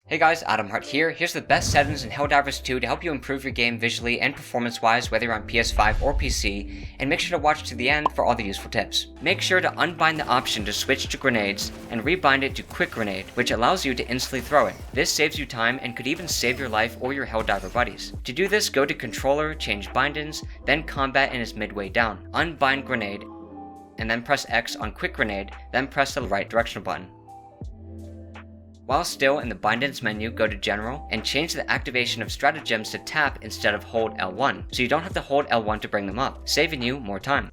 Hey guys, Adam Hart here. Here's the best settings in Helldivers 2 to help you improve your game visually and performance-wise whether you're on PS5 or PC, and make sure to watch to the end for all the useful tips. Make sure to unbind the option to switch to grenades and rebind it to quick grenade, which allows you to instantly throw it. This saves you time and could even save your life or your Helldiver buddies. To do this, go to controller, change bindings, then combat and is midway down. Unbind grenade, and then press X on quick grenade, then press the right directional button. While still in the bindings menu, go to General and change the activation of stratagems to tap instead of hold L1, so you don't have to hold L1 to bring them up, saving you more time.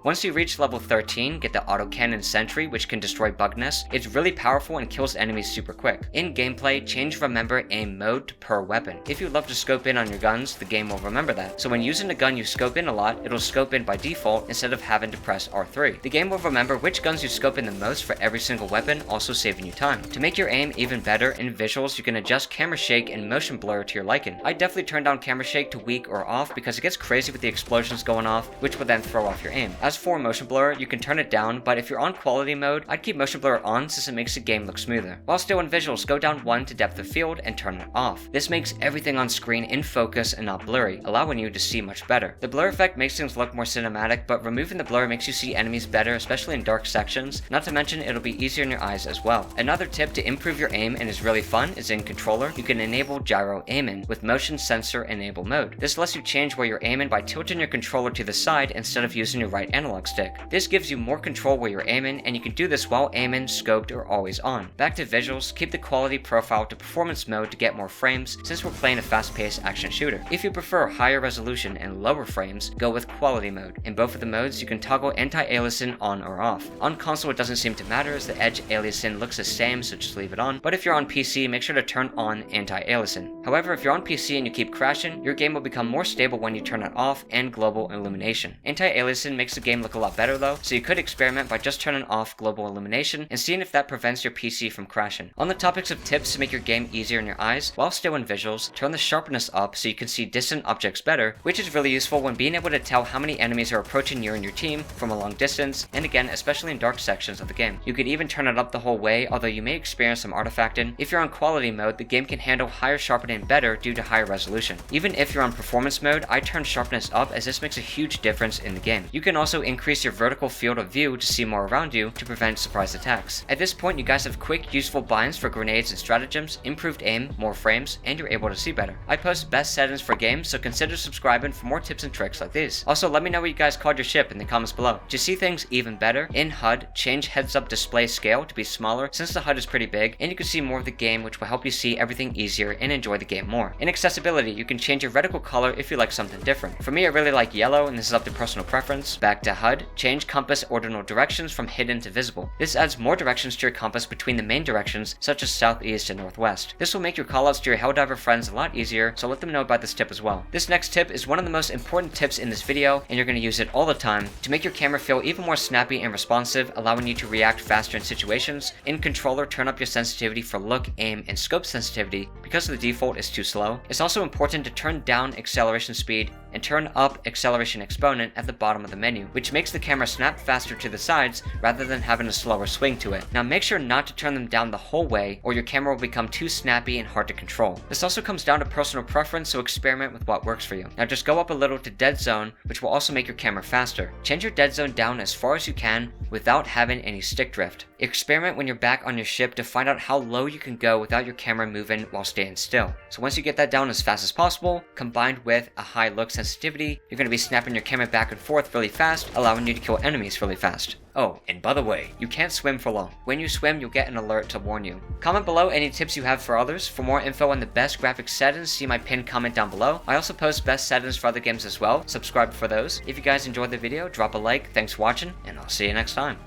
Once you reach level 13, get the autocannon sentry, which can destroy bug nests. It's really powerful and kills enemies super quick. In gameplay, change remember aim mode to per weapon. If you love to scope in on your guns, the game will remember that. So when using a gun you scope in a lot, it'll scope in by default instead of having to press R3. The game will remember which guns you scope in the most for every single weapon, also saving you time. To make your aim even better in visuals, you can adjust camera shake and motion blur to your liking. I definitely turn down camera shake to weak or off because it gets crazy with the explosions going off, which will then throw off your aim. As for motion blur, you can turn it down, but if you're on quality mode, I'd keep motion blur on since it makes the game look smoother. While still in visuals, go down 1 to depth of field and turn it off. This makes everything on screen in focus and not blurry, allowing you to see much better. The blur effect makes things look more cinematic, but removing the blur makes you see enemies better, especially in dark sections. Not to mention, it'll be easier in your eyes as well. Another tip to improve your aim and is really fun is in controller, you can enable gyro aiming with motion sensor enable mode. This lets you change where you're aiming by tilting your controller to the side instead of using your right analog stick. This gives you more control where you're aiming, and you can do this while aiming, scoped, or always on. Back to visuals, keep the quality profile to performance mode to get more frames since we're playing a fast-paced action shooter. If you prefer higher resolution and lower frames, go with quality mode. In both of the modes, you can toggle anti-aliasing on or off. On console it doesn't seem to matter as the edge aliasing looks the same, so just leave it on, but if you're on PC, make sure to turn on anti-aliasing. However, if you're on PC and you keep crashing, your game will become more stable when you turn it off, and global illumination. Anti-aliasing makes the game look a lot better though, so you could experiment by just turning off global illumination and seeing if that prevents your PC from crashing. On the topics of tips to make your game easier in your eyes, while still in visuals, turn the sharpness up so you can see distant objects better, which is really useful when being able to tell how many enemies are approaching you and your team from a long distance, and again, especially in dark sections of the game. You could even turn it up the whole way, although you may experience some artifacting. If you're on quality mode, the game can handle higher sharpening better due to higher resolution. Even if you're on performance mode, I turn sharpness up as this makes a huge difference in the game. You can also increase your vertical field of view to see more around you to prevent surprise attacks. At this point, you guys have quick, useful binds for grenades and stratagems, improved aim, more frames, and you're able to see better. I post best settings for games, so consider subscribing for more tips and tricks like these. Also, let me know what you guys called your ship in the comments below. To see things even better, in HUD, change heads-up display scale to be smaller since the HUD is pretty big, and you can see more of the game, which will help you see everything easier and enjoy the game more. In accessibility, you can change your reticle color if you like something different. For me, I really like yellow, and this is up to personal preference. Back to HUD, change compass ordinal directions from hidden to visible. This adds more directions to your compass between the main directions, such as southeast and northwest. This will make your callouts to your Helldiver friends a lot easier, so let them know about this tip as well. This next tip is one of the most important tips in this video, and you're going to use it all the time to make your camera feel even more snappy and responsive, allowing you to react faster in situations. In controller, turn up your sensitivity for look, aim, and scope sensitivity because the default is too slow. It's also important to turn down acceleration speed and turn up acceleration exponent at the bottom of the menu, which makes the camera snap faster to the sides rather than having a slower swing to it. Now make sure not to turn them down the whole way or your camera will become too snappy and hard to control. This also comes down to personal preference, so experiment with what works for you. Now just go up a little to dead zone, which will also make your camera faster. Change your dead zone down as far as you can without having any stick drift. Experiment when you're back on your ship to find out how low you can go without your camera moving while staying still. So once you get that down as fast as possible, combined with a high look sensitivity, you're going to be snapping your camera back and forth really fast, allowing you to kill enemies really fast. Oh, and by the way, you can't swim for long. When you swim, you'll get an alert to warn you. Comment below any tips you have for others. For more info on the best graphics settings, see my pinned comment down below. I also post best settings for other games as well. Subscribe for those. If you guys enjoyed the video, drop a like. Thanks for watching, and I'll see you next time.